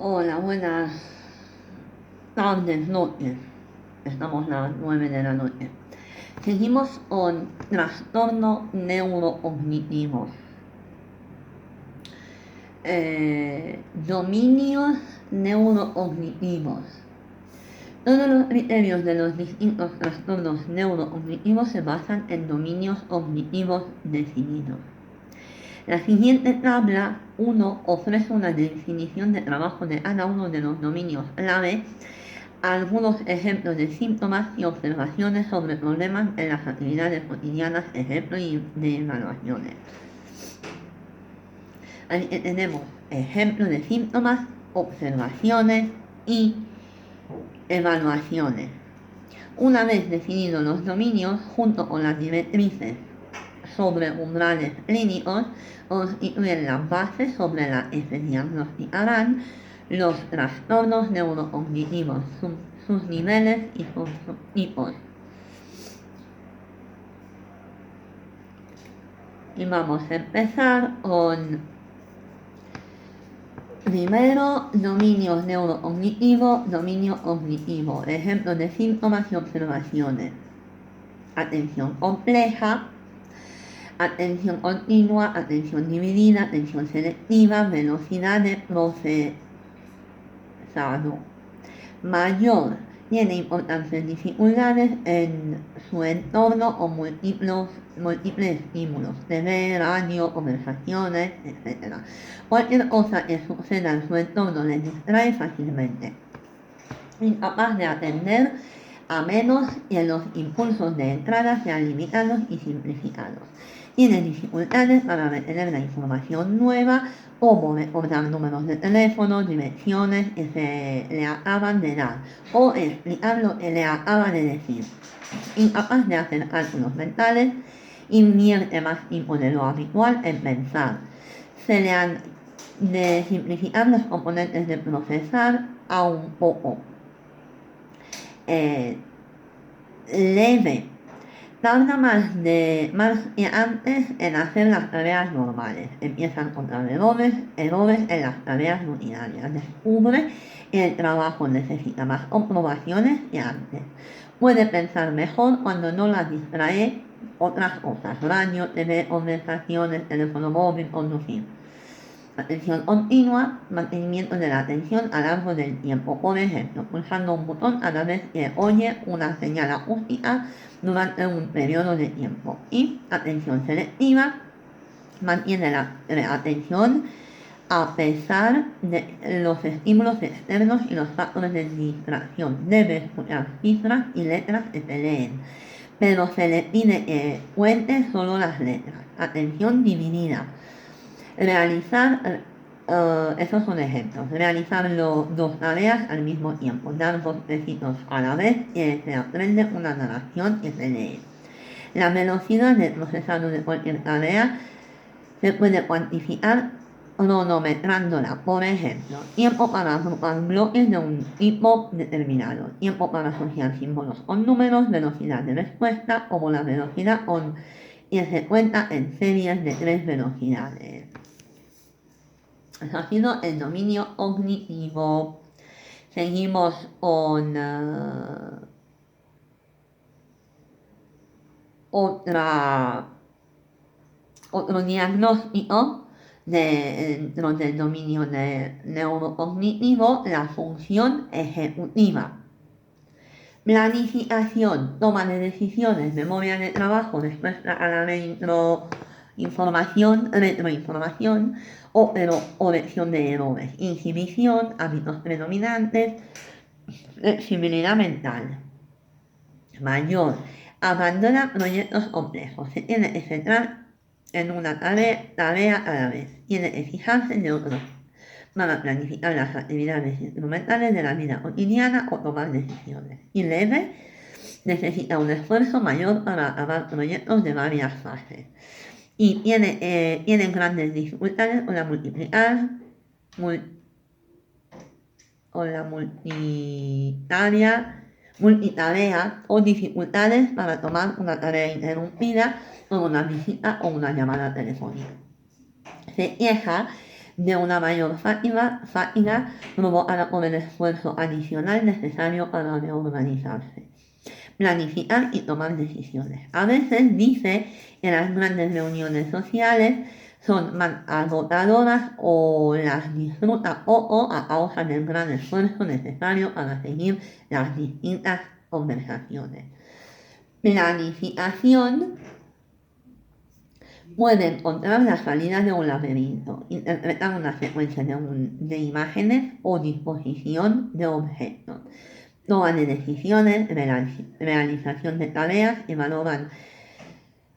Hola, buenas tardes, noches. Estamos las 9 de la noche. Seguimos con trastorno neurocognitivo. Dominios neurocognitivos. Todos los criterios de los distintos trastornos neurocognitivos se basan en dominios cognitivos definidos. La siguiente tabla 1 ofrece una definición de trabajo de cada uno de los dominios clave, algunos ejemplos de síntomas y observaciones sobre problemas en las actividades cotidianas, ejemplos de evaluaciones. Ahí tenemos ejemplos de síntomas, observaciones y evaluaciones. Una vez definidos los dominios, junto con las directrices sobre umbrales clínicos, constituyen las bases sobre las que se diagnosticarán los trastornos neurocognitivos, sus niveles y sus tipos. Y vamos a empezar con primero dominios neurocognitivos, dominio cognitivo, ejemplos de síntomas y observaciones. Atención compleja, atención continua, atención dividida, atención selectiva, velocidad de procesado mayor, tiene importantes dificultades en su entorno o múltiples estímulos, TV, radio, conversaciones, etc. Cualquier cosa que suceda en su entorno le distrae fácilmente. Incapaz de atender a menos que los impulsos de entrada sean limitados y simplificados. Tiene dificultades para retener la información nueva, como recordar números de teléfono, direcciones que se le acaban de dar o explicar lo que le acaba de decir. Incapaz de hacer cálculos mentales, invierte más tiempo de lo habitual en pensar. Se le han de simplificar los componentes de procesar a un poco. Leve. Tarda más que antes en hacer las tareas normales. Empieza a encontrar errores en las tareas rutinarias. Descubre que el trabajo necesita más comprobaciones que antes. Puede pensar mejor cuando no la distrae otras cosas. Radio, TV, conversaciones, teléfono móvil, conducir. Atención continua, mantenimiento de la atención a lo largo del tiempo. Por ejemplo, pulsando un botón a la vez que oye una señal acústica durante un periodo de tiempo. Y atención selectiva, mantiene la atención a pesar de los estímulos externos y los factores de distracción. Debe escuchar cifras y letras que se leen, pero se le pide que cuente solo las letras. Atención dividida. Realizar, esos son ejemplos, realizar dos tareas al mismo tiempo, dar dos besitos a la vez y se aprende una narración que se lee. La velocidad del procesado de cualquier tarea se puede cuantificar cronometrándola, por ejemplo, tiempo para agrupar bloques de un tipo determinado, tiempo para asociar símbolos con números, velocidad de respuesta, como la velocidad con que se cuenta en series de 3 velocidades. Eso ha sido el dominio cognitivo. Seguimos con otro diagnóstico dentro del dominio neurocognitivo, la función ejecutiva. Planificación, toma de decisiones, memoria de trabajo, respuesta a la retroinformación o corrección de errores, inhibición, hábitos predominantes, flexibilidad mental. Mayor, abandona proyectos complejos, se tiene que centrar en una tarea a la vez, tiene que fijarse en otros para planificar las actividades instrumentales de la vida cotidiana o tomar decisiones. Y leve, necesita un esfuerzo mayor para acabar proyectos de varias fases. Y tiene grandes dificultades con la multitarea o dificultades para tomar una tarea interrumpida con una visita o una llamada telefónica. Se queja de una mayor fatiga provocada por el esfuerzo adicional necesario para reorganizarse, planificar y tomar decisiones. A veces dice que las grandes reuniones sociales son más agotadoras o las disfruta poco a causa del gran esfuerzo necesario para seguir las distintas conversaciones. Planificación puede encontrar las salidas de un laberinto, interpretar una secuencia de imágenes o disposición de objetos, toma de decisiones, realización de tareas y valoran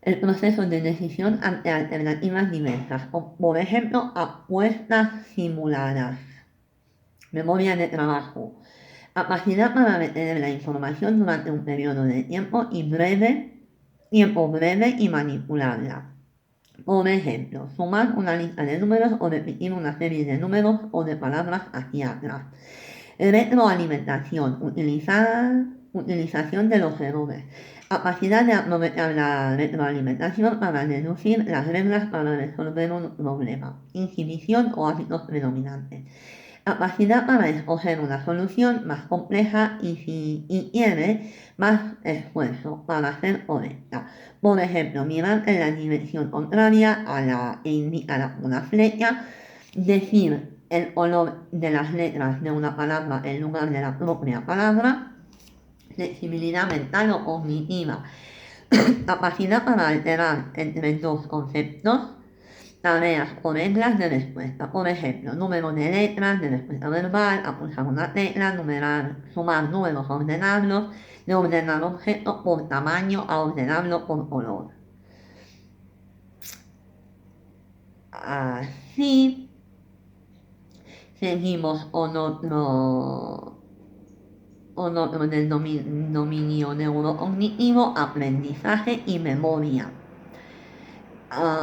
el proceso de decisión ante alternativas diversas, por ejemplo, apuestas simuladas, memoria de trabajo, capacidad para retener la información durante un periodo de tiempo breve y manipularla. Por ejemplo, sumar una lista de números o repetir una serie de números o de palabras hacia atrás. Retroalimentación, utilización de los errores. Capacidad de aprovechar la retroalimentación para deducir las reglas para resolver un problema. Inhibición o hábitos predominantes. Capacidad para escoger una solución más compleja y si quiere más esfuerzo para ser correcta. Por ejemplo, mirar en la dirección contraria a la que indica una flecha, decir el color de las letras de una palabra en lugar de la propia palabra, flexibilidad mental o cognitiva, capacidad para alterar entre dos conceptos, tareas o reglas de respuesta. Por ejemplo, número de letras de respuesta verbal, pulsar una tecla, sumar números, ordenarlos, de ordenar objetos por tamaño a ordenarlo por color. Así seguimos con otro del dominio neurocognitivo, aprendizaje y memoria.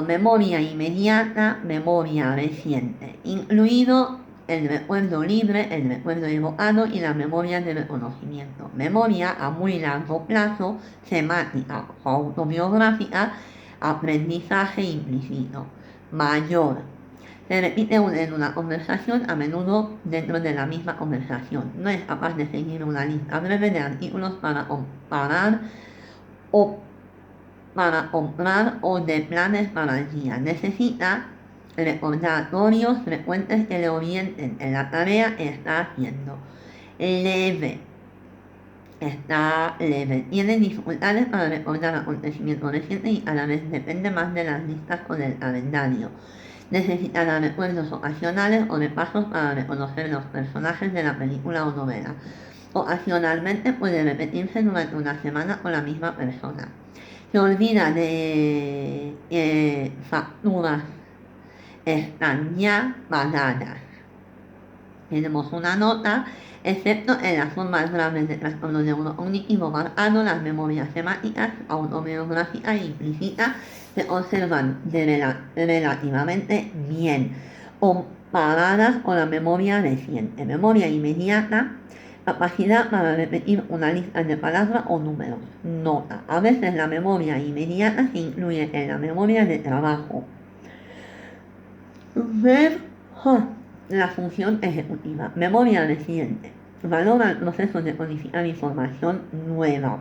Memoria inmediata, memoria reciente, incluido el recuerdo libre, el recuerdo evocado y la memoria de reconocimiento. Memoria a muy largo plazo, semántica o autobiográfica, aprendizaje implícito, mayor. Se repite en una conversación, a menudo dentro de la misma conversación. No es capaz de seguir una lista breve de artículos para comparar o para comprar o de planes para el día. Necesita recordatorios frecuentes que le orienten en la tarea que está haciendo. Leve. Tiene dificultades para recordar acontecimientos recientes y a la vez depende más de las listas o del calendario. Necesitará recuerdos ocasionales o repasos para reconocer los personajes de la película o novela. Ocasionalmente puede repetirse durante una semana con la misma persona. Se olvida de facturas están ya pagadas. Tenemos una nota, excepto en las formas graves de trastorno neurocognitivo marcado, las memorias semánticas, autobiográficas e implícitas se conservan relativamente bien, comparadas con la memoria reciente. Memoria inmediata, capacidad para repetir una lista de palabras o números. Nota, a veces la memoria inmediata se incluye en la memoria de trabajo. Ver la función ejecutiva. Memoria reciente. Valora el proceso de codificar información nueva.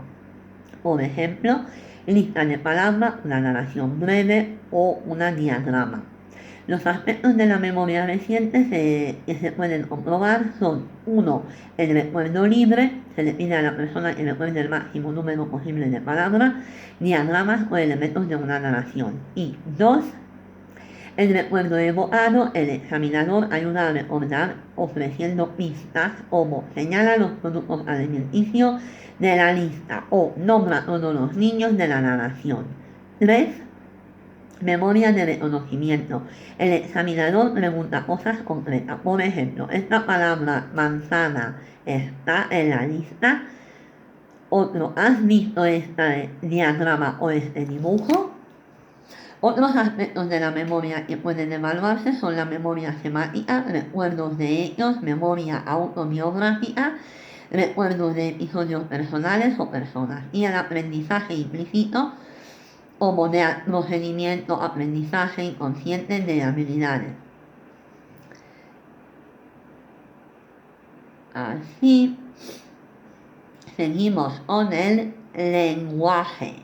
Por ejemplo, lista de palabras, una narración breve o una diagrama. Los aspectos de la memoria reciente que se pueden comprobar son: 1. El recuerdo libre, se le pide a la persona que recuerde el máximo número posible de palabras, diagramas o elementos de una narración. Y 2. El recuerdo evocado, el examinador ayuda a recordar ofreciendo pistas como señala los productos alimenticios de la lista o nombra a todos los niños de la narración. 3. Memoria de reconocimiento. El examinador pregunta cosas concretas. Por ejemplo, esta palabra manzana está en la lista. Otro, ¿has visto este diagrama o este dibujo? Otros aspectos de la memoria que pueden evaluarse son la memoria semántica, recuerdos de hechos, memoria autobiográfica, recuerdos de episodios personales o personas, y el aprendizaje implícito como de procedimiento aprendizaje inconsciente de habilidades. Así, seguimos con el lenguaje.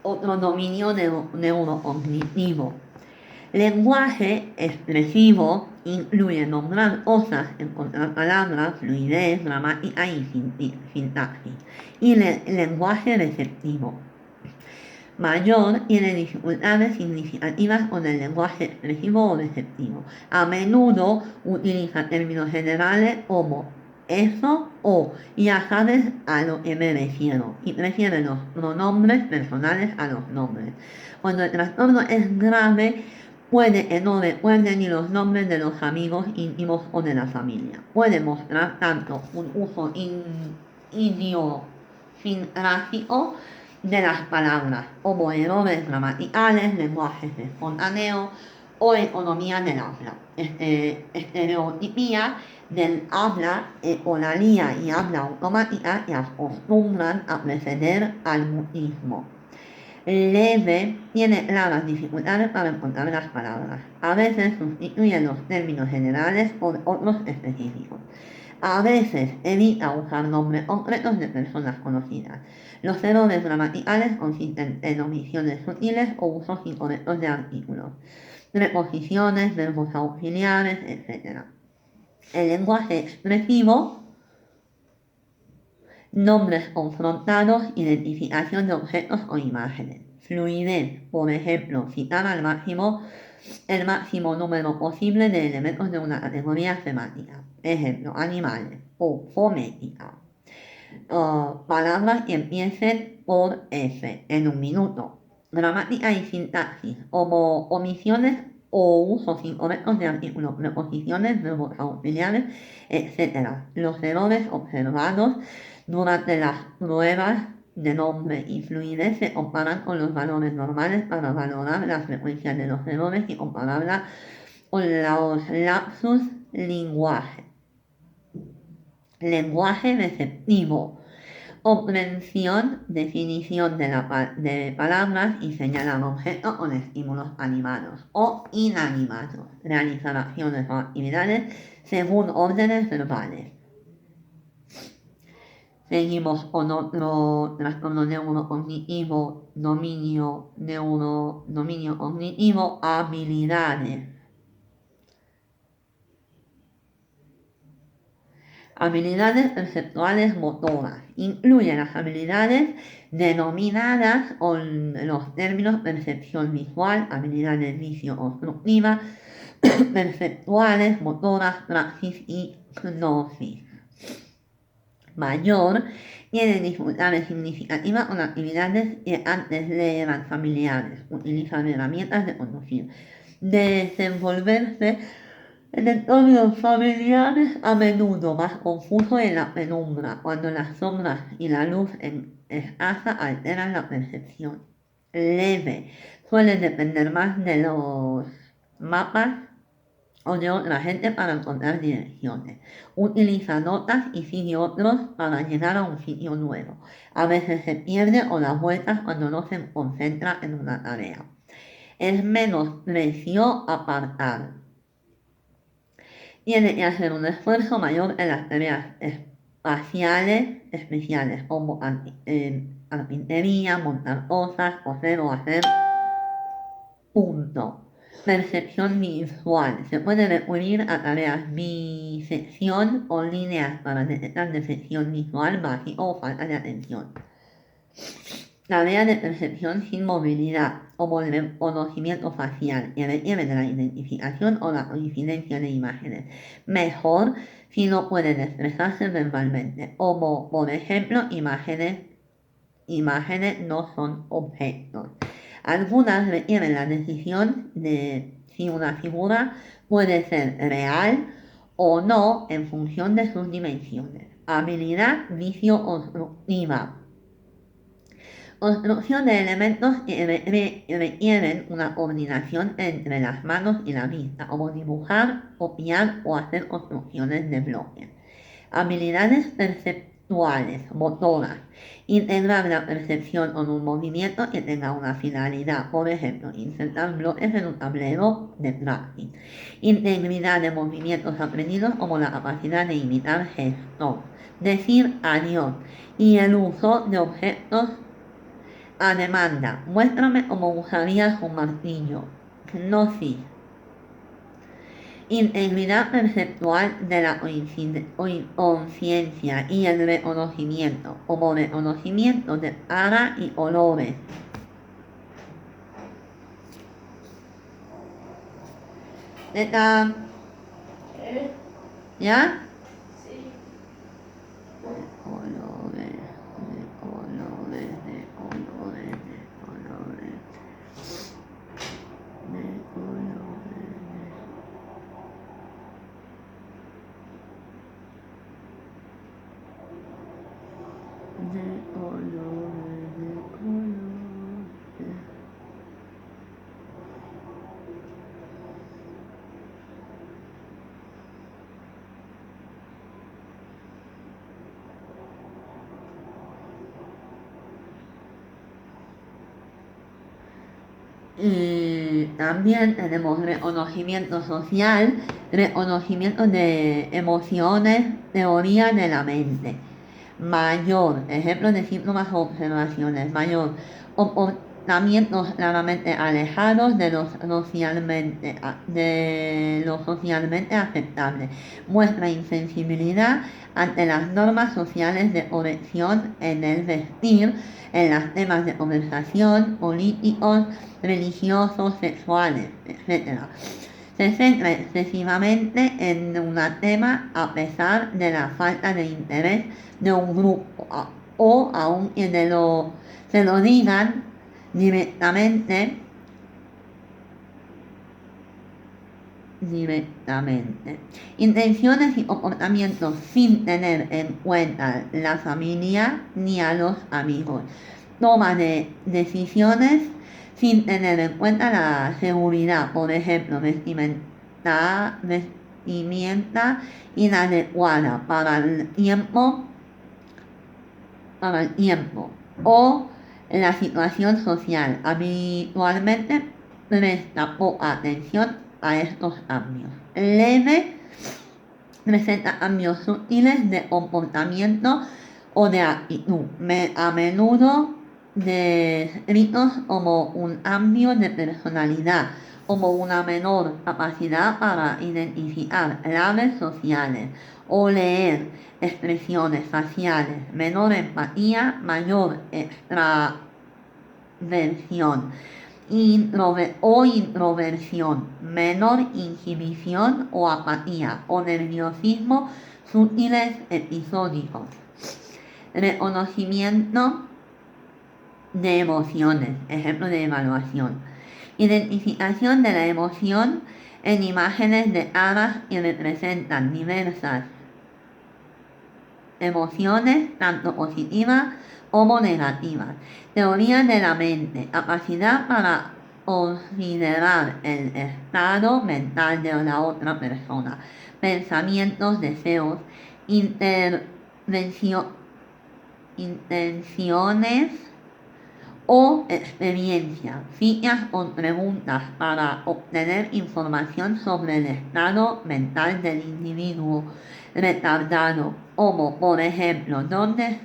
Otro dominio neurocognitivo. Lenguaje expresivo incluye nombrar cosas, encontrar palabras, fluidez, gramática y sintaxis. Y lenguaje receptivo. Mayor tiene dificultades significativas con el lenguaje expresivo o receptivo. A menudo utiliza términos generales como eso o ya sabes a lo que me refiero y prefiere los pronombres personales a los nombres. Cuando el trastorno es grave, puede que no recuerde ni los nombres de los amigos íntimos o de la familia. Puede mostrar tanto un uso idiosincrático de las palabras, como errores gramaticales, lenguajes espontáneos o economía del habla. Estereotipía del habla, oralía y habla automática que acostumbran a preceder al mutismo. Leve tiene claras dificultades para encontrar las palabras. A veces sustituye los términos generales por otros específicos. A veces evita usar nombres concretos de personas conocidas. Los errores gramaticales consisten en omisiones sutiles o usos incorrectos de artículos, preposiciones, verbos auxiliares, etc. El lenguaje expresivo, nombres confrontados, identificación de objetos o imágenes. Fluidez, por ejemplo, citar el máximo número posible de elementos de una categoría semántica. Ejemplo, animales o fonética. Palabras que empiecen por F en un minuto. Gramática y sintaxis, como omisiones o usos incorrectos de artículos, preposiciones, verbos auxiliares, etc. Los errores observados durante las pruebas de nombre y fluidez se comparan con los valores normales para valorar la frecuencia de los errores y compararla con los lapsus linguae. Lenguaje receptivo. Comprensión, definición de palabras y señalar objetos con estímulos animados o inanimados. Realizar acciones o actividades según órdenes verbales. Seguimos con otro trastorno neurocognitivo, dominio cognitivo, habilidades. Habilidades perceptuales motoras. Incluye las habilidades denominadas con los términos percepción visual, habilidades visio-constructivas, perceptuales, motoras, praxis y gnosis. Mayor tiene dificultades significativas con actividades que antes le eran familiares, utilizar herramientas de conducir, desenvolverse en entornos familiares a menudo más confuso en la penumbra, cuando las sombras y la luz escasa alteran la percepción. Leve suele depender más de los mapas o de otra gente para encontrar direcciones. Utiliza notas y sigue otros para llegar a un sitio nuevo. A veces se pierde o da vueltas cuando no se concentra en una tarea. Es menosprecio apartar. Tiene que hacer un esfuerzo mayor en las tareas especiales como carpintería, montar cosas, coser o hacer punto. Percepción visual. Se puede recurrir a tareas bisección o líneas para detectar defección visual, básico o falta de atención. Tarea de percepción sin movilidad, como el reconocimiento facial, que requiere de la identificación o la coincidencia de imágenes. Mejor si no pueden expresarse verbalmente, como por ejemplo imágenes no son objetos. Algunas requieren la decisión de si una figura puede ser real o no en función de sus dimensiones. Habilidad visio-constructiva. Construcción de elementos que requieren una coordinación entre las manos y la vista, como dibujar, copiar o hacer construcciones de bloques. Habilidades conductuales, motoras. Integrar la percepción con un movimiento que tenga una finalidad, por ejemplo, insertar bloques en un tablero de praxis. Integridad de movimientos aprendidos como la capacidad de imitar gestos, decir adiós y el uso de objetos a demanda. Muéstrame cómo usarías un martillo. Gnosis. Integridad perceptual de la conciencia y el reconocimiento, como reconocimiento de cara y olores. ¿Neta? ¿Ya? Olores, de olores, de olores, de olores, de olores. De olores, de olores. Y también tenemos reconocimiento social, reconocimiento de emociones, teoría de la mente. Mayor, ejemplos de síntomas o observaciones. Mayor, comportamientos claramente alejados de lo socialmente aceptable. Muestra insensibilidad ante las normas sociales de corrección en el vestir, en los temas de conversación, políticos, religiosos, sexuales, etc. Se centra excesivamente en un tema a pesar de la falta de interés de un grupo o aunque se lo digan directamente. Intenciones y comportamientos sin tener en cuenta la familia ni a los amigos. Toma de decisiones sin tener en cuenta la seguridad, por ejemplo, vestimenta inadecuada para el tiempo o la situación social. Habitualmente presta poca atención a estos cambios. Leve presenta cambios sutiles de comportamiento o de actitud, a menudo descritos como un cambio de personalidad, como una menor capacidad para identificar claves sociales o leer expresiones faciales, menor empatía, mayor extraversión o introversión, menor inhibición o apatía o nerviosismo sutiles episódicos. Reconocimiento de emociones, ejemplo de evaluación. Identificación de la emoción en imágenes de hadas que representan diversas emociones, tanto positivas como negativas. Teoría de la mente, capacidad para considerar el estado mental de la otra persona, pensamientos, deseos, intenciones o experiencias, citas con preguntas para obtener información sobre el estado mental del individuo retardado, como por ejemplo, ¿dónde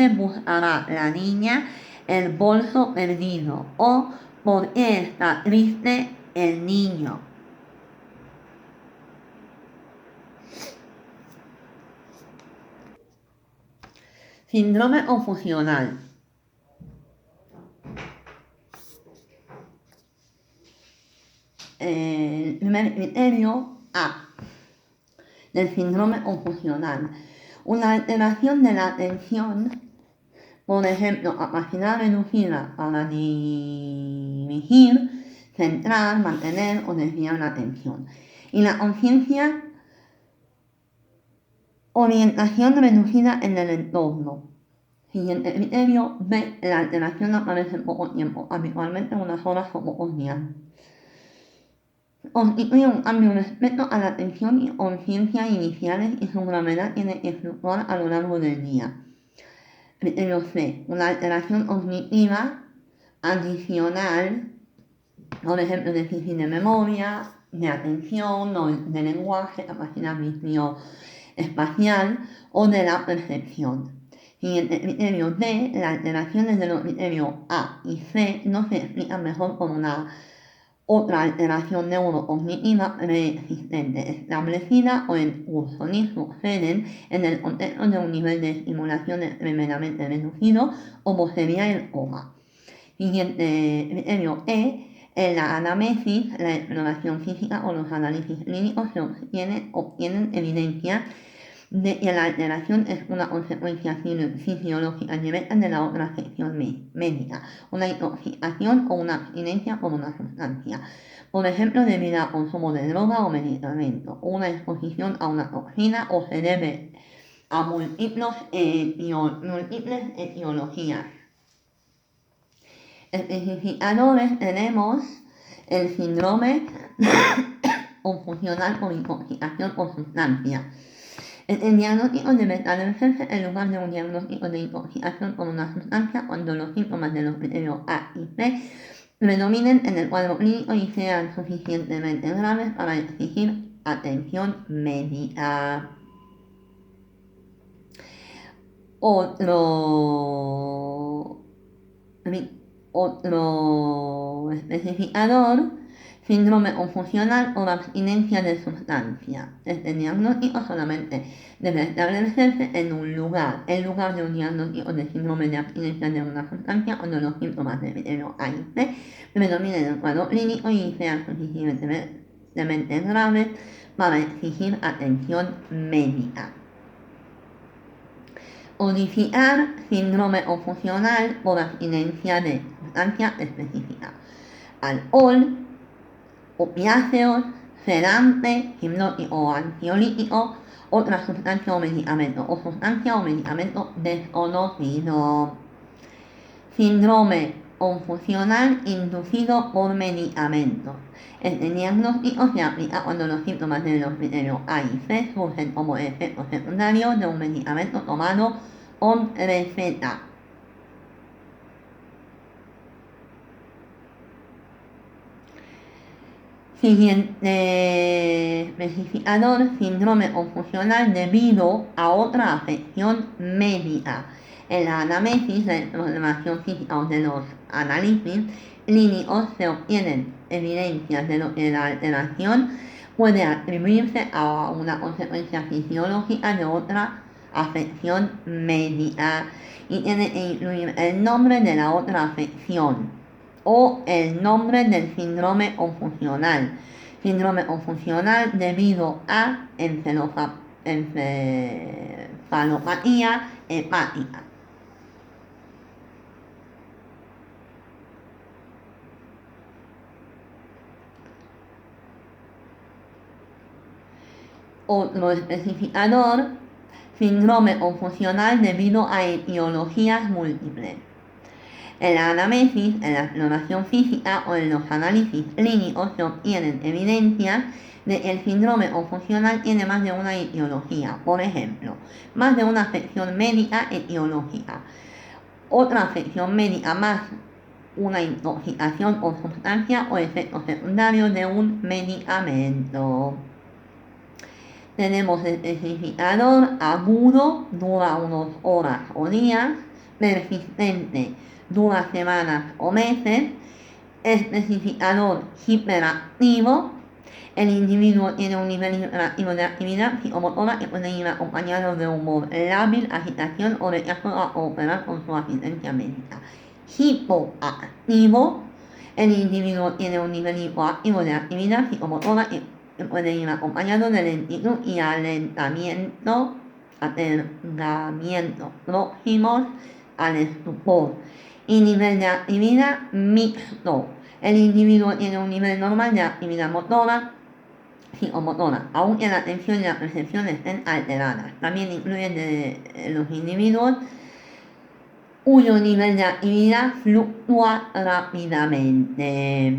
buscará la niña el bolso perdido? O ¿por qué está triste el niño? Síndrome confusional. El primer criterio A del síndrome confusional. Una alteración de la atención, por ejemplo, capacidad reducida para dirigir, centrar, mantener o desviar la atención. Y la conciencia, orientación reducida en el entorno. Siguiente criterio B. La alteración aparece en poco tiempo, habitualmente en unas horas o pocos días. constituye un cambio respecto a la atención y conciencia iniciales y su gravedad tiene que fluctuar a lo largo del día. Criterio C. Una alteración cognitiva adicional, por ejemplo, déficit de memoria, de atención, o de lenguaje, capacidad visuoespacial o de la percepción. Siguiente criterio D. Las alteraciones de los criterios A y C no se explican mejor con una otra alteración neurocognitiva preexistente establecida o en curso, ni suceden en el contexto de un nivel de estimulación tremendamente reducido como sería el coma. Siguiente criterio E. En la anamnesis, la exploración física o los análisis clínicos se obtienen evidencia de que la alteración es una consecuencia fisiológica directa de la otra afección médica, una intoxicación o una abstinencia por una sustancia, por ejemplo debido al consumo de droga o medicamento, una exposición a una toxina o se debe a múltiples etiologías. Especificadores tenemos el síndrome confusional por intoxicación por sustancia. El diagnóstico debe establecerse en lugar de un diagnóstico de intoxicación por una sustancia cuando los síntomas de los criterios A y C predominen en el cuadro clínico y sean suficientemente graves para exigir atención médica. Otro especificador, síndrome confusional o abstinencia de sustancia. Este diagnóstico solamente debe establecerse en lugar de un diagnóstico de síndrome de abstinencia de una sustancia cuando los síntomas de criterio A y C predominen en el cuadro clínico y sean suficientemente graves para exigir atención médica. Codificar síndrome confusional por abstinencia de sustancia específica. Alcohol, opiáceos, sedante, hipnótico o ansiolítico, otra sustancia o medicamento o sustancia o medicamento desconocido. Síndrome confusional inducido por medicamentos. Este diagnóstico se aplica cuando los síntomas de los criterios A y C surgen como efectos secundarios de un medicamento tomado con receta. Siguiente especificador, síndrome confusional debido a otra afección médica. En la anamnesis, la exploración física o de los análisis clínicos se obtienen evidencias de lo que la alteración puede atribuirse a una consecuencia fisiológica de otra afección médica y tiene que incluir el nombre de la otra afección o el nombre del síndrome confusional. Síndrome confusional debido a encefalopatía hepática. Otro especificador, síndrome confusional debido a etiologías múltiples. En la anamnesis, en la exploración física o en los análisis clínicos se obtienen evidencias de que el síndrome confusional tiene más de una etiología, por ejemplo, más de una afección médica etiológica, otra afección médica más una intoxicación por sustancia o efectos secundarios de un medicamento. Tenemos el especificador agudo, dura unas horas o días, persistente, dura semanas o meses, especificador hiperactivo. El individuo tiene un nivel hiperactivo de actividad psicomotora que puede ir acompañado de humor lábil, agitación o rechazo a cooperar con su asistencia médica. Hipoactivo. El individuo tiene un nivel hipoactivo de actividad psicomotora que puede ir acompañado de lentitud y aterramiento próximos al estupor. Y nivel de actividad mixto. El individuo tiene un nivel normal de actividad motora, psicomotora, aunque la atención y la percepción estén alteradas. También incluyen de los individuos cuyo nivel de actividad fluctúa rápidamente.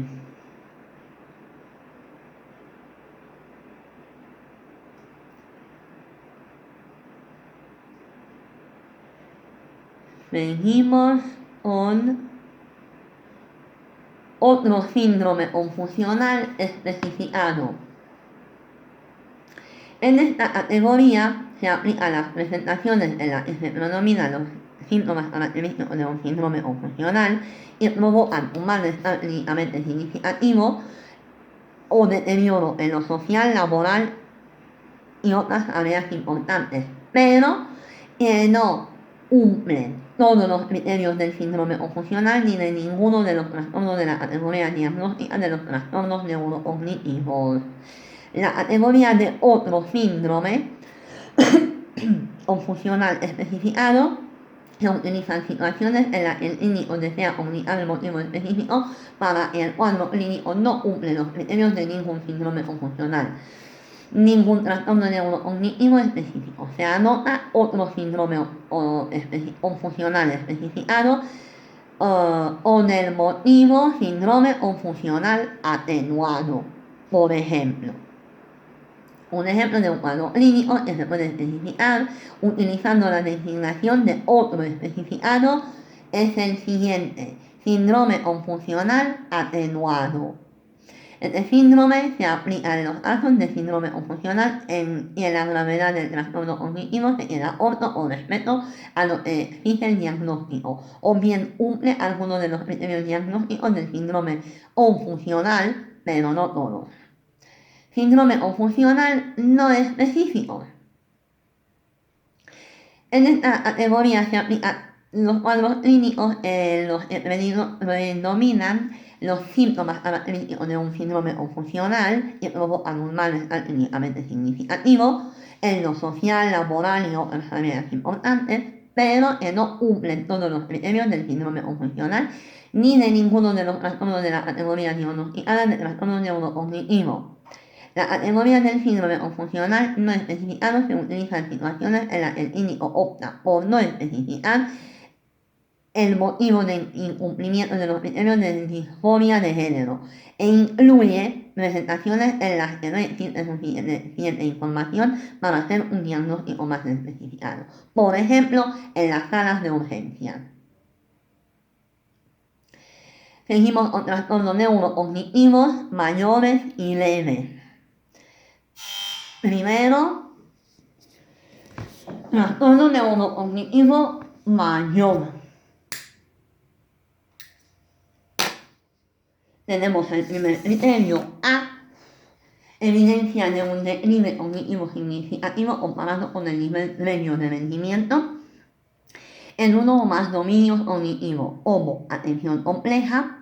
Seguimos con otro síndrome confusional especificado. En esta categoría se aplican las presentaciones en las que se predominan los síntomas característicos de un síndrome confusional y provocan un malestar clínicamente significativo o deterioro en lo social, laboral y otras tareas importantes, pero que no cumplen todos los criterios del síndrome confusional ni de ninguno de los trastornos de la categoría diagnóstica de los trastornos neurocognitivos. La categoría de otro síndrome confusional especificado se utilizan situaciones en las que el clínico desea comunicar el motivo específico para que el cuadro clínico no cumple los criterios de ningún síndrome confusional, ningún trastorno neurocognitivo específico. Se anota otro síndrome confusional especificado con el motivo síndrome confusional atenuado, por ejemplo. Un ejemplo de un cuadro clínico que se puede especificar utilizando la designación de otro especificado es el siguiente: síndrome confusional atenuado. Este síndrome se aplica en los casos de síndrome confusional y en la gravedad del trastorno cognitivo se queda corto con respecto a lo que exige el diagnóstico, o bien cumple algunos de los criterios diagnósticos del síndrome confusional, pero no todos. Síndrome confusional no específico. En esta categoría se aplican los cuadros clínicos en los que predominan los síntomas característicos de un síndrome confusional que provocan un malestar clínicamente significativo en lo social, laboral y otras áreas importantes, pero que no cumplen todos los criterios del síndrome confusional ni de ninguno de los trastornos de la categoría diagnosticada de trastorno neurocognitivo. La categoría del síndrome confusional no especificado se utiliza en situaciones en las que el clínico opta por no especificar el motivo del incumplimiento de los criterios de disforia de género e incluye presentaciones en las que no existe suficiente información para hacer un diagnóstico más especificado. Por ejemplo, en las salas de urgencia. Seguimos con trastornos neurocognitivos mayores y leves. Primero, trastorno neurocognitivo mayor. Tenemos el primer criterio A, evidencia de un declive cognitivo significativo comparado con el nivel medio de rendimiento en uno o más dominios cognitivos, como atención compleja,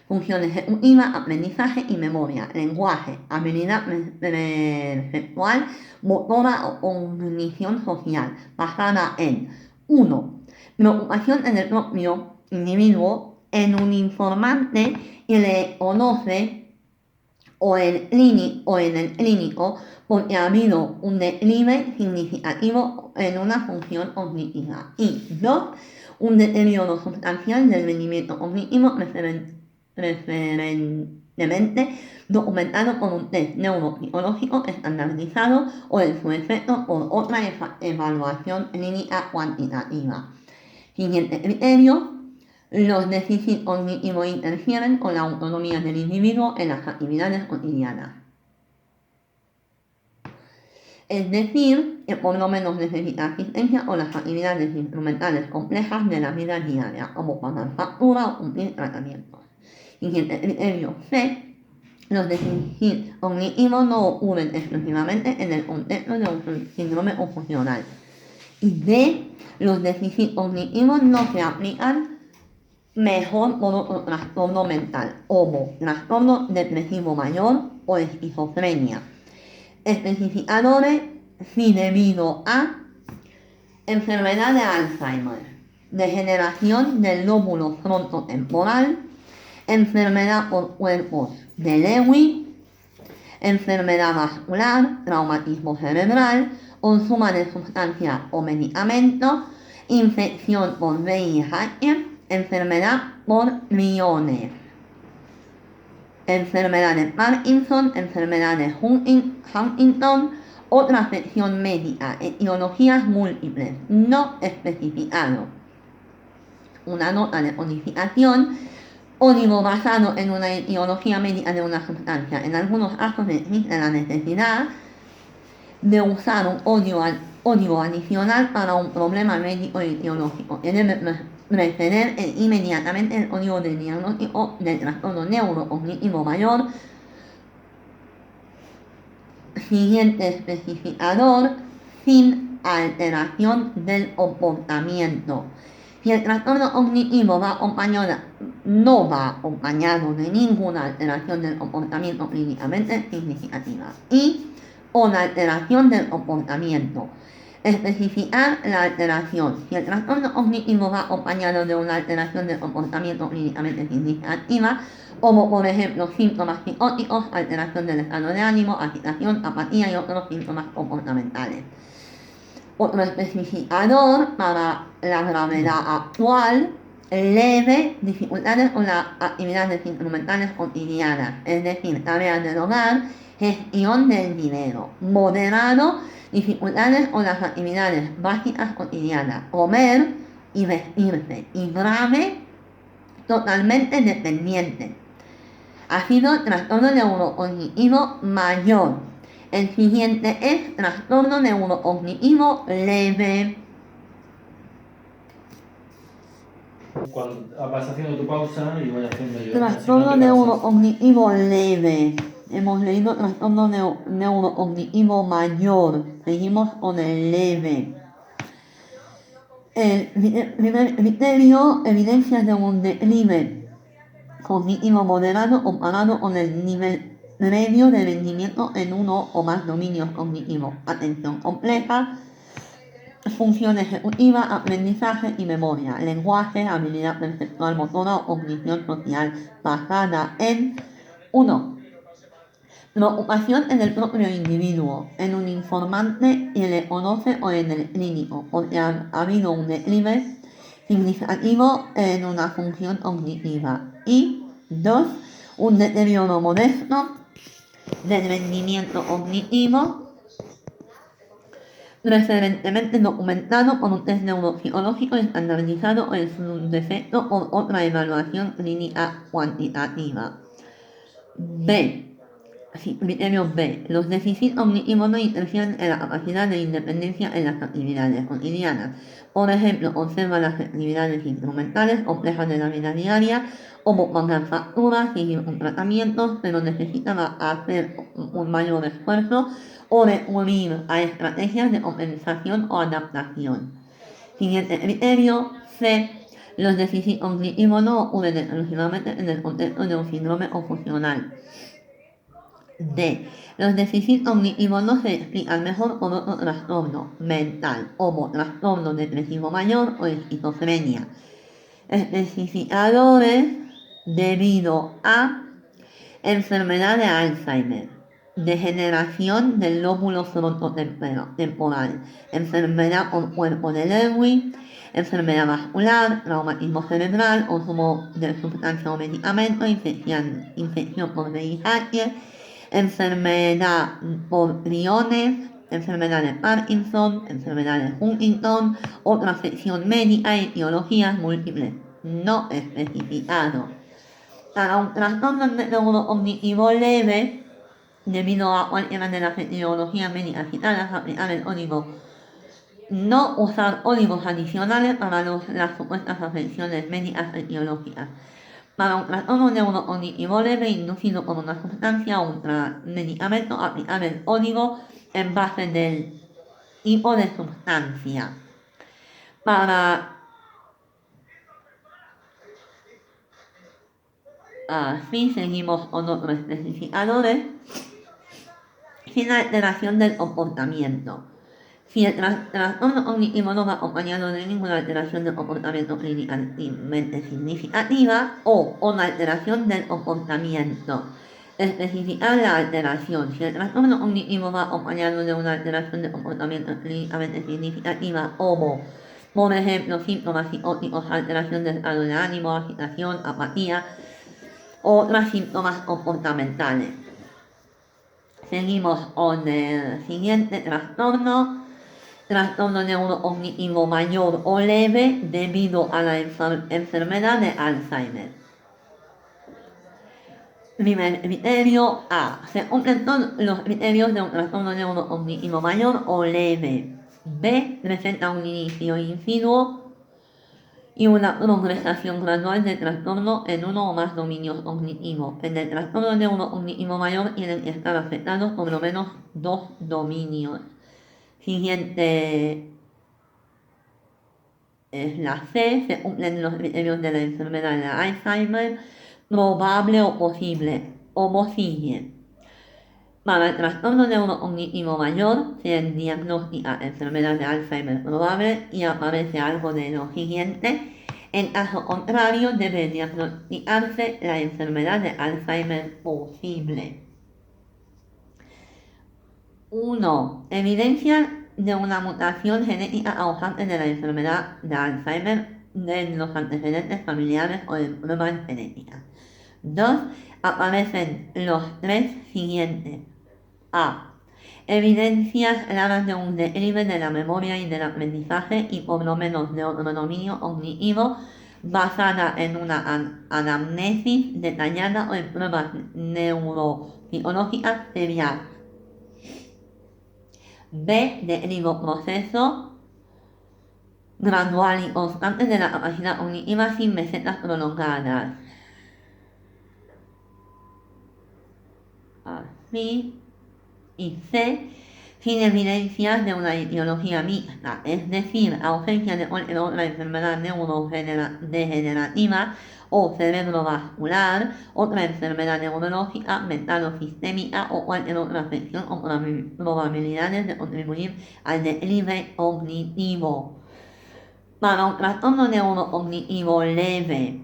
función ejecutiva, aprendizaje y memoria, lenguaje, habilidad perceptual, motora o cognición social, basada en 1. Preocupación en el propio individuo, en un informante que le conoce o en el clínico porque ha habido un declive significativo en una función cognitiva. Y 2. Un deterioro sustancial del rendimiento cognitivo preferentemente documentado por un test neuropsicológico estandarizado o en su efecto por otra evaluación clínica cuantitativa. Siguiente criterio: los déficits cognitivos interfieren con la autonomía del individuo en las actividades cotidianas. Es decir, que por lo menos necesita asistencia con las actividades instrumentales complejas de la vida diaria, como pagar factura o cumplir tratamientos. Siguiente criterio C. Los déficits cognitivos no ocurren exclusivamente en el contexto de un síndrome confusional. Y D. Los déficits cognitivos no se aplican mejor por otro trastorno mental, como trastorno depresivo mayor o esquizofrenia. Especificadores si debido a enfermedad de Alzheimer, degeneración del lóbulo frontotemporal, enfermedad por cuerpos de Lewy, enfermedad vascular, traumatismo cerebral, consumo de sustancias o medicamentos, infección por VIH, enfermedad por priones, enfermedad de Parkinson, enfermedad de Huntington, otra afección médica, etiologías múltiples, no especificado. una nota de codificación ónivo basado en una etiología médica de una sustancia. En algunos casos existe la necesidad de usar un ónivo adicional para un problema médico etiológico, que debe preceder inmediatamente el ónivo de diagnóstico del trastorno neurocognitivo mayor. Siguiente especificador: sin alteración del comportamiento. Si el trastorno cognitivo no va acompañado de ninguna alteración del comportamiento clínicamente significativa y o la alteración del comportamiento. Especificar la alteración. Si el trastorno cognitivo va acompañado de una alteración del comportamiento clínicamente significativa, como por ejemplo síntomas psicóticos, alteración del estado de ánimo, agitación, apatía y otros síntomas comportamentales. Otro especificador para la gravedad actual: leve, dificultades con las actividades instrumentales cotidianas, es decir, tareas del hogar, gestión del dinero. Moderado, dificultades con las actividades básicas cotidianas, comer y vestirse. Y grave, totalmente dependiente. Ha sido trastorno neurocognitivo mayor. El siguiente es trastorno neurocognitivo leve. Cuando vas haciendo tu pausa y voy haciendo yo. Trastorno neurocognitivo leve. Hemos leído trastorno neurocognitivo mayor. Seguimos con el leve. El primer criterio: evidencias de un declive cognitivo moderado comparado con el nivel medio de rendimiento en uno o más dominios cognitivos: atención compleja, función ejecutiva, aprendizaje y memoria, lenguaje, habilidad perceptual motora o cognición social, basada en 1. Preocupación en el propio individuo, en un informante que le conoce o en el clínico, porque ha habido un declive significativo en una función cognitiva. Y 2. Un deterioro modesto del rendimiento cognitivo, preferentemente documentado por un test neuropsicológico estandarizado o en su defecto por otra evaluación clínica cuantitativa. Criterio B. Los déficits cognitivos no interfieren en la capacidad de independencia en las actividades cotidianas. Por ejemplo, observa las actividades instrumentales complejas de la vida diaria, como pagar facturas, seguir un tratamiento, pero necesita hacer un mayor esfuerzo o recurrir a estrategias de compensación o adaptación. Siguiente criterio: C. Los déficits cognitivos no ocurren exclusivamente en el contexto de un síndrome confusional. D. Los déficits cognitivos no se explican mejor por otro trastorno mental, como trastorno depresivo mayor o esquizofrenia. Especificadores: debido a enfermedad de Alzheimer, degeneración del lóbulo frontotemporal, enfermedad por cuerpo de Lewy, enfermedad vascular, traumatismo cerebral, consumo de sustancia o medicamento, infección por VIH, enfermedad por priones, enfermedad de Parkinson, enfermedad de Huntington, otra afección médica, etiologías múltiples no especificado. Para un trastorno neurocognitivo leve, debido a cualquiera de las etiologías médicas citadas, aplicar el ónivo. No usar ónivos adicionales para las supuestas afecciones médicas etiológicas. Para un trastorno neurocognitivo leve inducido por una sustancia o un medicamento, aplicar el ónivo en base del tipo de sustancia. Así seguimos con otros especificadores. Sin alteración del comportamiento. Si el trastorno cognitivo no va acompañado de ninguna alteración del comportamiento clínicamente significativa o una alteración del comportamiento. Especificar la alteración. Si el trastorno cognitivo va acompañado de una alteración del comportamiento clínicamente significativa, como por ejemplo síntomas psicóticos, alteración del estado de ánimo, agitación, apatía, otros síntomas comportamentales. Seguimos con el siguiente trastorno, trastorno neurocognitivo mayor o leve debido a la enfermedad de Alzheimer. Primer criterio A. Se cumplen todos los criterios de un trastorno neurocognitivo mayor o leve. B. Presenta un inicio insinuo y una progresación gradual del trastorno en uno o más dominios cognitivos. En el trastorno neurocognitivo mayor tienen que estar afectados por lo menos 2 dominios. Siguiente es la C. Se cumplen los criterios de la enfermedad de Alzheimer, probable o posible. Como sigue. Para el trastorno neurocognitivo mayor se diagnostica enfermedad de Alzheimer probable y aparece algo de lo siguiente. En caso contrario, debe diagnosticarse la enfermedad de Alzheimer posible. 1. Evidencia de una mutación genética causante de la enfermedad de Alzheimer de los antecedentes familiares o de pruebas genéticas. 2. Aparecen los 3 siguientes. A. Evidencias claras de un declive de la memoria y del aprendizaje y por lo menos de otro dominio cognitivo basada en una anamnesis detallada o en pruebas neuropsicológicas serias. B. Declive proceso gradual y constante de la capacidad cognitiva sin mesetas prolongadas. Así. Y C. Sin evidencias de una etiología mixta, es decir, ausencia de cualquier otra enfermedad neurodegenerativa o cerebrovascular, otra enfermedad neurológica, mental o sistémica o cualquier otra afección o probabilidades de contribuir al declive cognitivo. Para un trastorno neurocognitivo leve,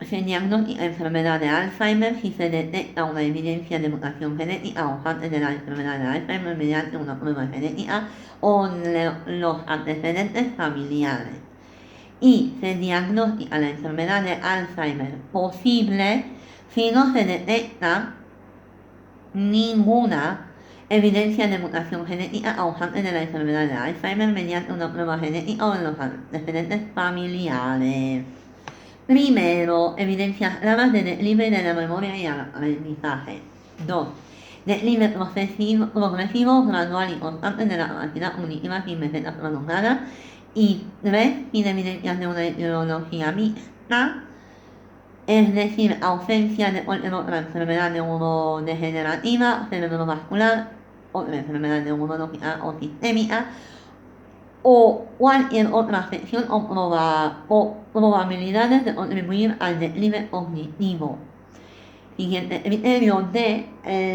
se diagnostica enfermedad de Alzheimer si se detecta una evidencia de mutación genética causante de la enfermedad de Alzheimer mediante una prueba genética o los antecedentes familiares. Y se diagnostica la enfermedad de Alzheimer posible si no se detecta ninguna evidencia de mutación genética causante de la enfermedad de Alzheimer mediante una prueba genética o los antecedentes familiares. Primero, evidencias claras de declive de la memoria y el aprendizaje. 2. Declive progresivo, gradual y constante de la capacidad cognitiva sin mesetas prolongadas. Y 3. Sin evidencias de una etiología mixta, es decir, ausencia de cualquier otra enfermedad neurodegenerativa, cerebrovascular, otra enfermedad neurológica o sistémica, o cualquier otra afección o probabilidades de contribuir al declive cognitivo. Siguiente criterio D.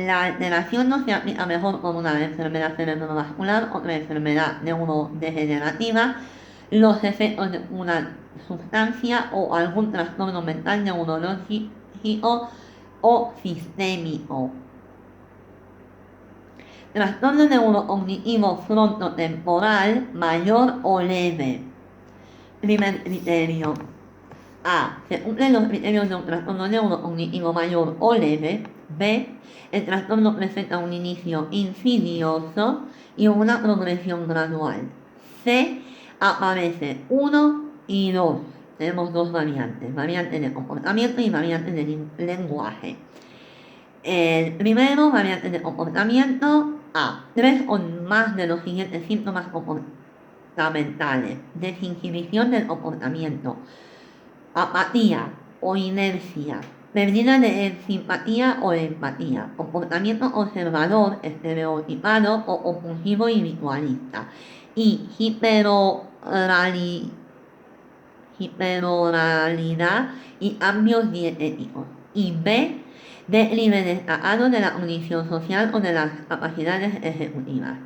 La alteración no se aplica mejor con una enfermedad cerebrovascular, otra enfermedad neurodegenerativa, los efectos de una sustancia o algún trastorno mental neurológico o sistémico. Trastorno neurocognitivo frontotemporal mayor o leve. Primer criterio. A. Se cumplen los criterios de un trastorno neurocognitivo mayor o leve. B. El trastorno presenta un inicio insidioso y una progresión gradual. C. Aparece 1 y 2. Tenemos 2 variantes, variante de comportamiento y variante de lenguaje. El primero, variante de comportamiento. A. 3 o más de los siguientes síntomas comportamentales. Desinhibición del comportamiento. Apatía o inercia. Pérdida de simpatía o empatía. Comportamiento conservador, estereotipado o compulsivo y visualista. Y hiperoralidad y cambios dietéticos. Y B. Declive destacado de la cognición social o de las capacidades ejecutivas.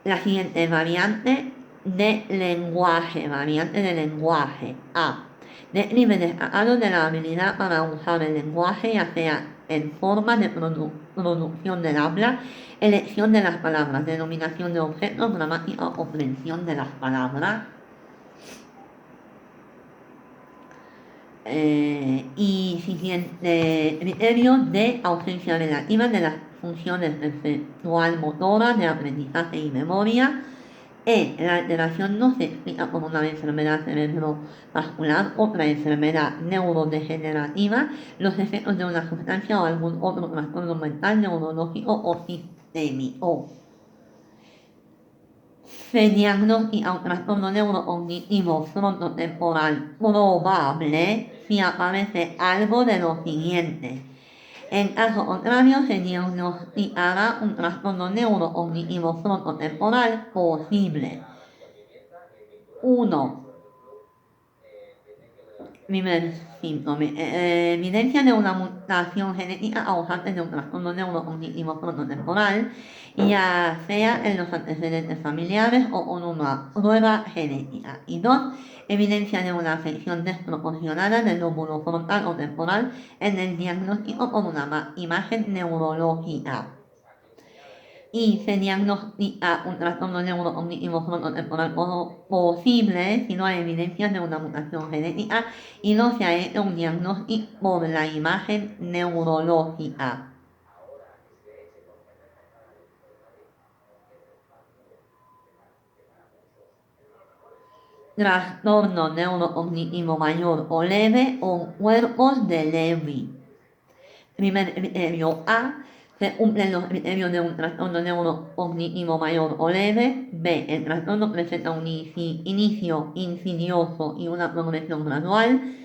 La siguiente variante de lenguaje, A. Declive destacado de la habilidad para usar el lenguaje, ya sea en forma de producción del habla, elección de las palabras, denominación de objetos, gramática o comprensión de las palabras. y siguiente criterio de ausencia relativa de las funciones perceptual motora de aprendizaje y memoria. La alteración no se explica como una enfermedad cerebrovascular, otra enfermedad neurodegenerativa, los efectos de una sustancia o algún otro trastorno mental, neurológico o sistémico. Se diagnostica un trastorno neurocognitivo frontotemporal probable si aparece algo de lo siguiente. En caso contrario, se diagnosticará un trastorno neurocognitivo frontotemporal posible. 1. Primer síntoma. Evidencia de una mutación genética causante de un trastorno neurocognitivo frontotemporal, ya sea en los antecedentes familiares o con una prueba genética. Y 2. Evidencia de una afección desproporcionada del lóbulo frontal o temporal en el diagnóstico con una imagen neurológica. Y se diagnostica un trastorno neurocognitivo frontotemporal posible si no hay evidencias de una mutación genética y no se ha hecho un diagnóstico por la imagen neurológica. Trastorno neurocognitivo mayor o leve o cuerpos de Lewy. Primer criterio A. Se cumplen los criterios de un trastorno neurocognitivo mayor o leve. B. El trastorno presenta un inicio insidioso y una progresión gradual.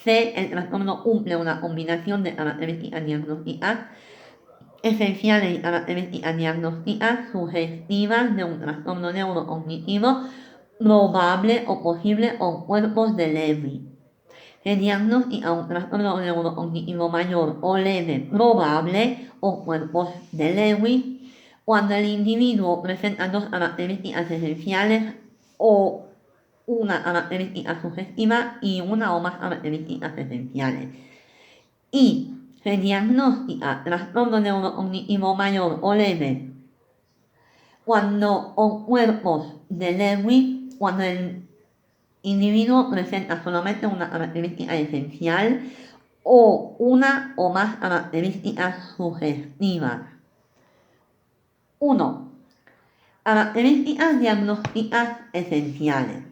C. El trastorno cumple una combinación de características diagnósticas esenciales y características diagnósticas sugestivas de un trastorno neurocognitivo probable o posible o cuerpos de Lewy. Se diagnostica un trastorno neurocognitivo mayor o leve probable o cuerpos de Lewy cuando el individuo presenta dos características esenciales o una característica sugestiva y una o más características esenciales. Y se diagnostica trastorno neurocognitivo mayor o leve cuando o cuerpos de Lewy cuando el individuo presenta solamente una característica esencial o una o más características sugestivas. 1. Características diagnósticas esenciales.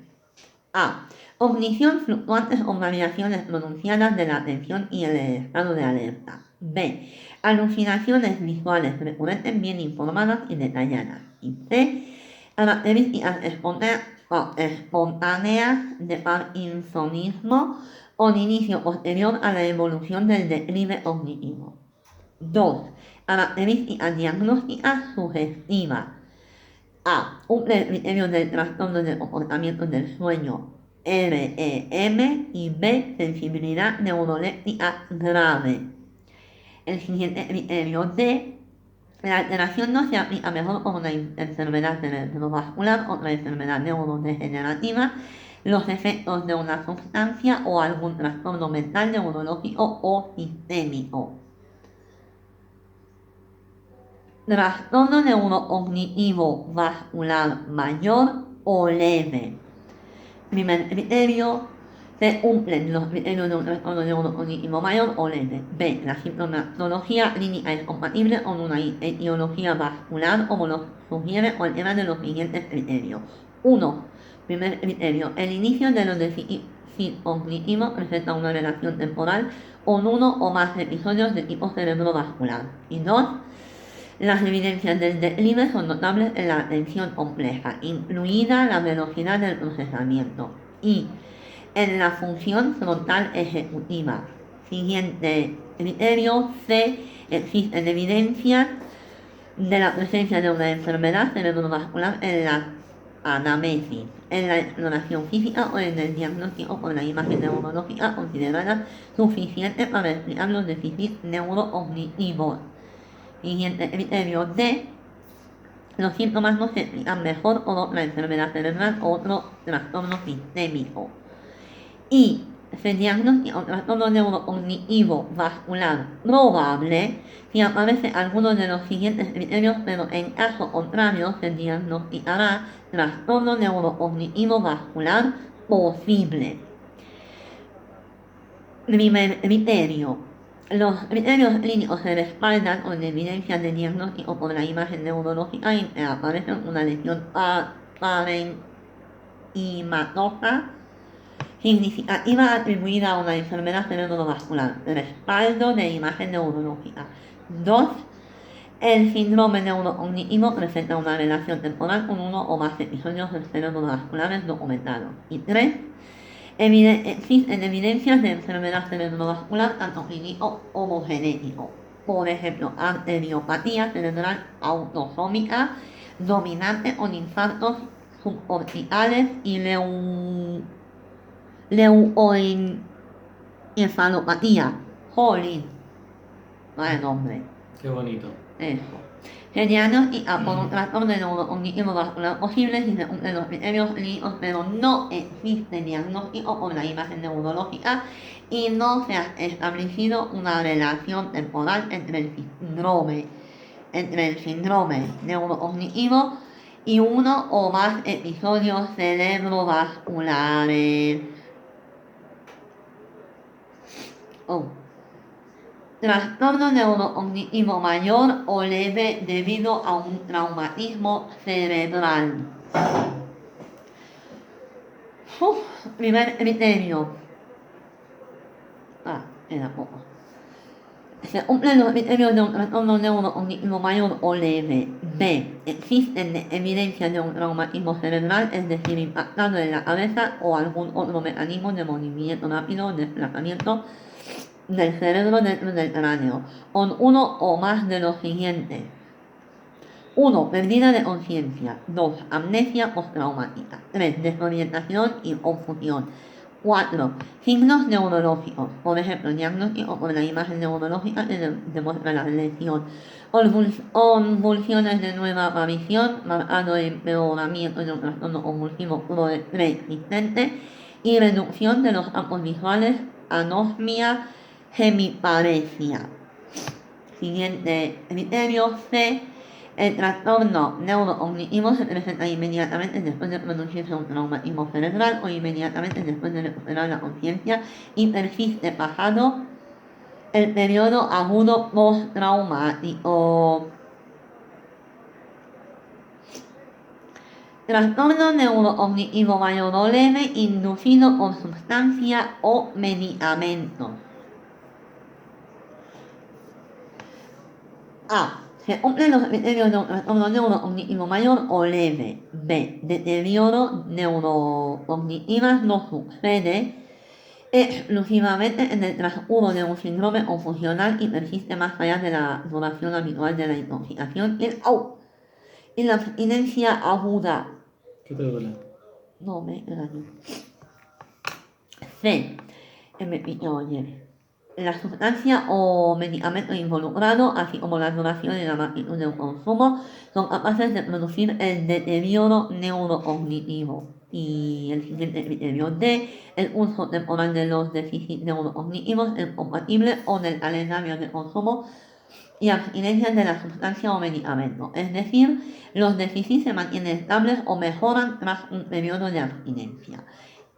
A. Cognición fluctuantes o variaciones pronunciadas de la atención y el estado de alerta. B. Alucinaciones visuales recurrentes bien informadas y detalladas. Y C. Características espontáneas de parkinsonismo con inicio posterior a la evolución del declive cognitivo. 2. Características diagnósticas sugestivas. A. Cumple el criterio del trastorno del comportamiento del sueño REM y B. Sensibilidad neuroléptica grave. El siguiente criterio D. La alteración no se aplica mejor con una enfermedad cerebrovascular, otra enfermedad neurodegenerativa, los efectos de una sustancia o algún trastorno mental, neurológico o sistémico. Trastorno neurocognitivo vascular mayor o leve. Primer criterio, se cumplen los criterios de un trastorno neurocognitivo mayor o leve. B. La sintomatología clínica es compatible con una etiología vascular como lo sugiere cualquiera de los siguientes criterios. 1. Primer criterio, el inicio de los déficits cognitivos presenta una relación temporal con uno o más episodios de tipo cerebrovascular. Y 2. Las evidencias del declive son notables en la atención compleja, incluida la velocidad del procesamiento, y en la función frontal ejecutiva. Siguiente criterio C. Existen evidencias de la presencia de una enfermedad cerebrovascular en la anamnesis, en la exploración física o en el diagnóstico con la imagen neurológica considerada suficiente para explicar los déficits neurocognitivos. Siguiente criterio D. Los síntomas no se explican mejor por otra enfermedad cerebral o otro trastorno sistémico. Y se diagnostica un trastorno neurocognitivo vascular probable si aparece alguno de los siguientes criterios, pero en caso contrario se diagnosticará trastorno neurocognitivo vascular posible. Primer criterio. Los criterios clínicos se respaldan con evidencias de diagnóstico por la imagen neurológica en que aparece una lesión parenquimatosa significativa atribuida a una enfermedad cerebrovascular. Respaldo de imagen neurológica. 2. El síndrome neurocognitivo presenta una relación temporal con uno o más episodios cerebrovasculares documentados. Y 3. Existen evidencias de enfermedad cerebrovascular tanto clínico como genético. Por ejemplo, arteriopatía cerebral autosómica dominante con infartos suborbitales y leucoencefalopatía. Jolín, vaya nombre. Qué bonito. Eso. Se diagnostica por un trastorno neurocognitivo vascular posible si se cumplen los criterios clínicos, pero no existe diagnóstico por la imagen neurológica y no se ha establecido una relación temporal entre el síndrome neurocognitivo y uno o más episodios cerebrovasculares. Trastorno neurocognitivo mayor o leve debido a un traumatismo cerebral. Primer criterio. Era poco. Se cumplen los criterios de un trastorno neurocognitivo mayor o leve. B. Existen evidencias de un traumatismo cerebral, es decir, impactado en la cabeza o algún otro mecanismo de movimiento rápido o desplazamiento del cerebro dentro del cráneo, con uno o más de los siguientes. 1. Pérdida de conciencia. 2. Amnesia postraumática. 3. Desorientación y confusión. 4. Signos neurológicos. Por ejemplo, diagnóstico por la imagen neurológica que demuestra la lesión. Convulsiones de nueva aparición, marcado empeoramiento de un trastorno convulsivo preexistente y reducción de los campos visuales, anosmia, hemiparesia. Siguiente criterio. C. El trastorno neurocognitivo se presenta inmediatamente después de producirse un traumatismo cerebral o inmediatamente después de recuperar la conciencia y persiste pasado el periodo agudo postraumático. Trastorno neurocognitivo mayor o leve inducido por sustancia o medicamento. A. Se cumplen los criterios de un trastorno neurocognitivo mayor o leve. B. Deterioro neurocognitiva no sucede exclusivamente en el transcurso de un síndrome confusional y persiste más allá de la duración habitual de la intoxicación y la abstinencia aguda. ¿Qué te duele? No me engaño. C. Me pidió ayer. La sustancia o medicamento involucrado, así como la duración y la magnitud del consumo, son capaces de producir el deterioro neurocognitivo. Y el siguiente criterio D. El uso temporal de los déficits neurocognitivos es compatible con el calendario de consumo y abstinencia de la sustancia o medicamento. Es decir, los déficits se mantienen estables o mejoran tras un periodo de abstinencia.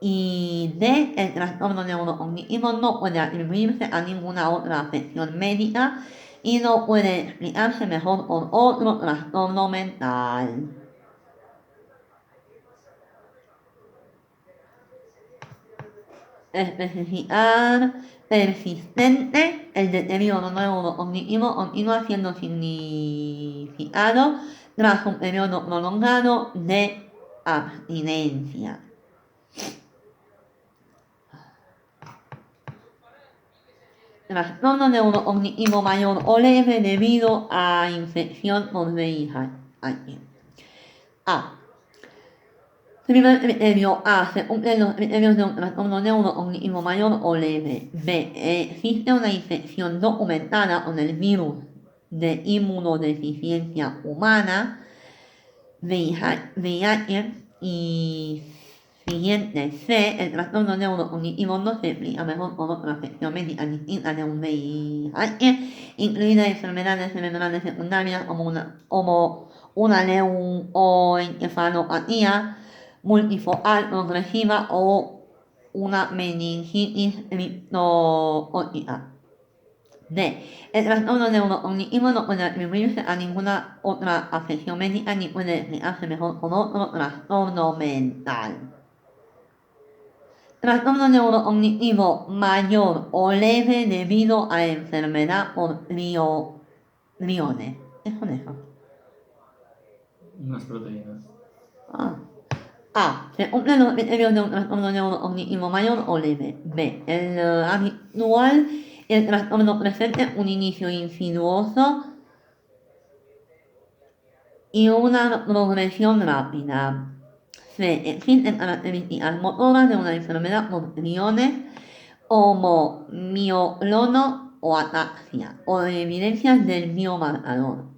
Y D. El trastorno neurocognitivo no puede atribuirse a ninguna otra afección médica y no puede explicarse mejor por otro trastorno mental. Especificar persistente, el deterioro neurocognitivo continúa siendo significado tras un periodo prolongado de abstinencia. Trastorno neurocognitivo mayor o leve debido a infección por VIH. A. Primer criterio. A. Se cumplen los criterios de un trastorno neurocognitivo mayor o leve. B. Existe una infección documentada con el virus de inmunodeficiencia humana, VIH, y siguiente. C. El trastorno neurocognitivo no se explica mejor por otra afección médica distinta de un VIH, incluidas enfermedades cerebrales secundarias como una leucoencefalopatía multifocal progresiva o una meningitis ictioótica. D. El trastorno neurocognitivo no puede atribuirse a ninguna otra afección médica ni puede explicarse mejor con otro trastorno mental. Trastorno neurocognitivo mayor o leve debido a enfermedad por priones. ¿Qué son eso? Unas proteínas. A. Se cumplen los criterios de un trastorno neurocognitivo mayor o leve. B. El habitual, el trastorno presente un inicio insidioso y una progresión rápida. C. Existen características motoras de una enfermedad por priones como miolono o ataxia o de evidencias del biomarcador.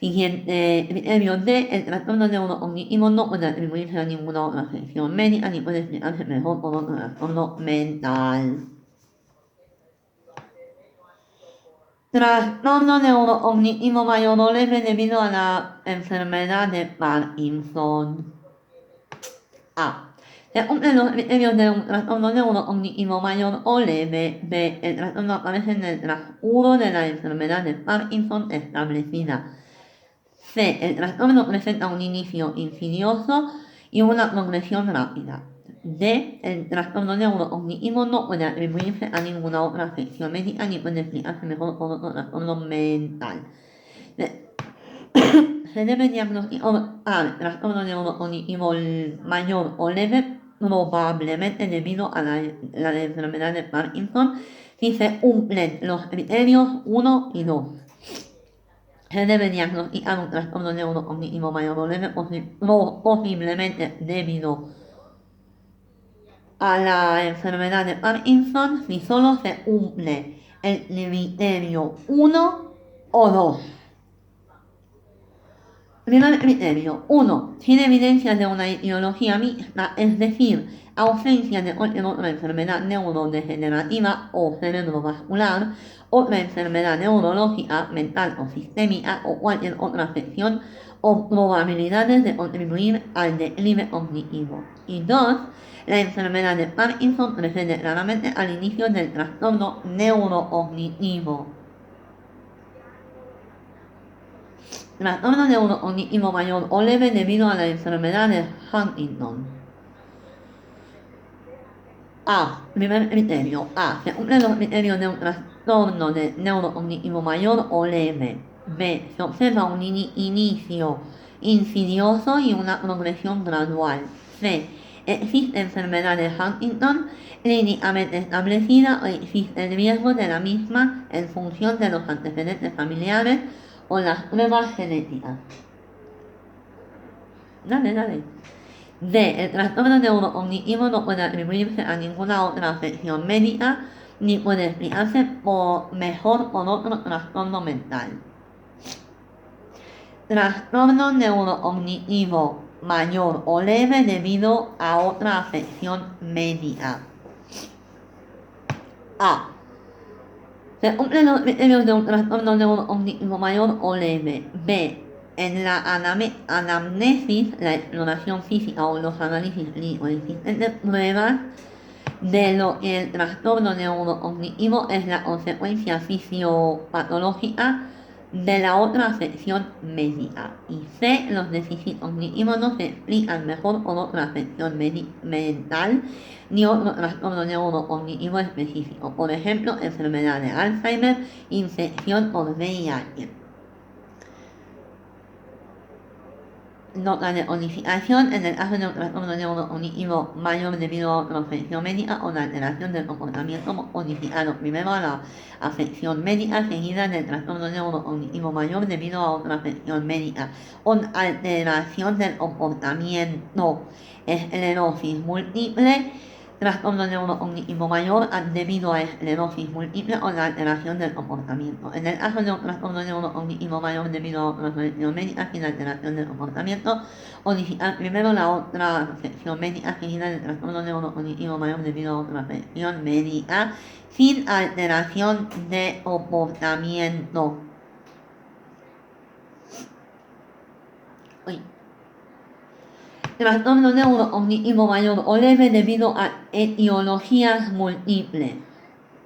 Siguiente criterio D. El trastorno neurocognitivo no puede atribuirse a ninguna otra afección médica ni puede explicarse mejor por otro trastorno mental. Trastorno neurocognitivo mayor o leve debido a la enfermedad de Parkinson. A. Se cumplen los criterios de un trastorno neurocognitivo mayor o leve. B. El trastorno aparece en el transcurso de la enfermedad de Parkinson establecida. C. El trastorno presenta un inicio insidioso y una progresión rápida. D. El trastorno neurocognitivo no puede atribuirse a ninguna otra afección médica ni puede explicarse mejor por otro trastorno mental. Se debe diagnosticar al trastorno neurocognitivo mayor o leve probablemente debido a la enfermedad de Parkinson si se cumplen los criterios 1 y 2. Se debe diagnosticar un trastorno neurocognitivo mayor o leve posiblemente debido a la enfermedad de Parkinson si solo se cumple el criterio 1 o 2. Primer criterio. 1. Sin evidencias de una etiología mixta, es decir, ausencia de cualquier otra enfermedad neurodegenerativa o cerebrovascular, otra enfermedad neurológica, mental o sistémica o cualquier otra afección o probabilidades de contribuir al declive cognitivo. Y 2. La enfermedad de Parkinson precede claramente al inicio del trastorno neurocognitivo. Trastorno neurocognitivo mayor o leve debido a la enfermedad de Huntington. A. Primer criterio. A. Se cumplen los criterios de un trastorno neurocognitivo mayor o leve. B. Se observa un inicio insidioso y una progresión gradual. C. Existe enfermedad de Huntington clínicamente establecida o existe el riesgo de la misma en función de los antecedentes familiares o las pruebas genéticas. Dale. D. El trastorno neurocognitivo no puede atribuirse a ninguna otra afección médica ni puede explicarse mejor por otro trastorno mental. Trastorno neurocognitivo mayor o leve debido a otra afección médica. A. Se cumplen los criterios de un trastorno neurocognitivo mayor o leve. B. En la anamnesis, la exploración física o los análisis clínicos existen pruebas de lo que el trastorno neurocognitivo es la consecuencia fisiopatológica de la otra afección médica. Y C. Los déficits cognitivos no se explican mejor por otra afección mental ni otro trastorno neurocognitivo específico, por ejemplo, enfermedad de Alzheimer, infección por VIH. Nota de codificación: en el caso de un trastorno neurocognitivo mayor debido a otra afección médica o la alteración del comportamiento codificado primero a la afección médica seguida del trastorno neurocognitivo mayor debido a otra afección médica con alteración del comportamiento, esclerosis múltiple, trastorno neurocognitivo mayor debido a esclerosis múltiple o la alteración del comportamiento. En el caso de un trastorno neurocognitivo mayor debido a otra afección médica sin alteración del comportamiento, codificar primero la otra afección médica seguida del trastorno neurocognitivo mayor debido a otra afección médica sin alteración de comportamiento. trastorno neurocognitivo mayor o leve debido a etiologías múltiples.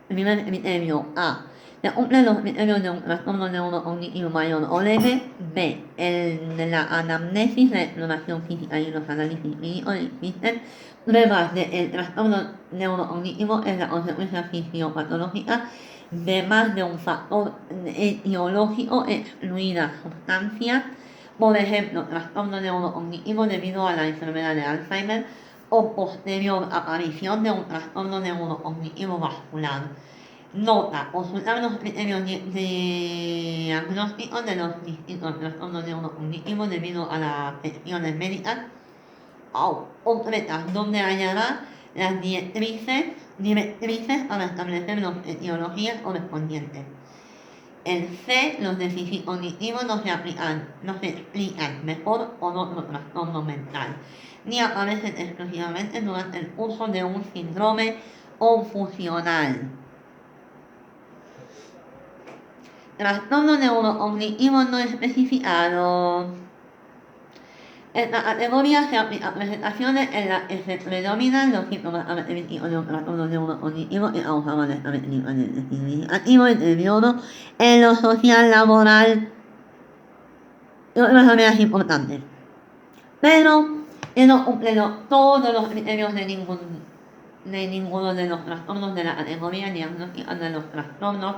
Primer criterio A. Se cumplen los criterios de un trastorno neurocognitivo mayor o leve. B. En la anamnesis, la exploración física y los análisis clínicos existen pruebas del trastorno neurocognitivo en la consecuencia fisiopatológica de más de un factor etiológico excluida sustancias, por ejemplo, trastorno neurocognitivo debido a la enfermedad de Alzheimer o posterior aparición de un trastorno neurocognitivo vascular. Nota: consultar los criterios diagnósticos de los distintos trastornos neurocognitivos debido a las afecciones médicas concretas, donde hallará las directrices para establecer las etiologías correspondientes. En C, los déficits cognitivos no se explican mejor con otro trastorno mental, ni aparecen exclusivamente durante el curso de un síndrome confusional. Trastorno neurocognitivo no especificado. Esta categoría se aplica a presentaciones en las que se predominan los síntomas característicos de un trastorno neurocognitivo que causaban características del déficit vegetativo, deterioro en lo social, laboral y otras áreas importantes. Pero que no cumplen todos los criterios de ninguno de los trastornos de la categoría diagnóstica de los trastornos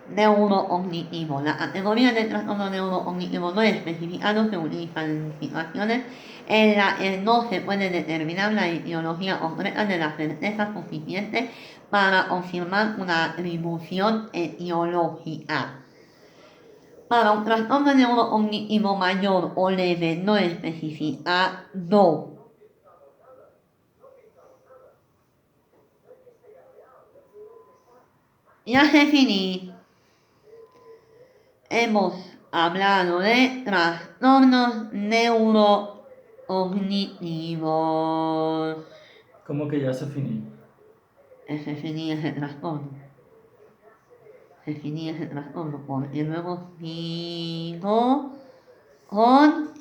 neurocognitivos. La categoría del trastorno neurocognitivo no especificado se utiliza en situaciones en las que no se puede determinar la etiología concreta de la certeza suficiente para confirmar una atribución etiológica. Para un trastorno neurocognitivo mayor o leve no especificado, ya definí. Hemos hablado de trastornos neurocognitivos. ¿Cómo que ya se finí? Se definí ese trastorno. Se definí ese trastorno porque luego sigo con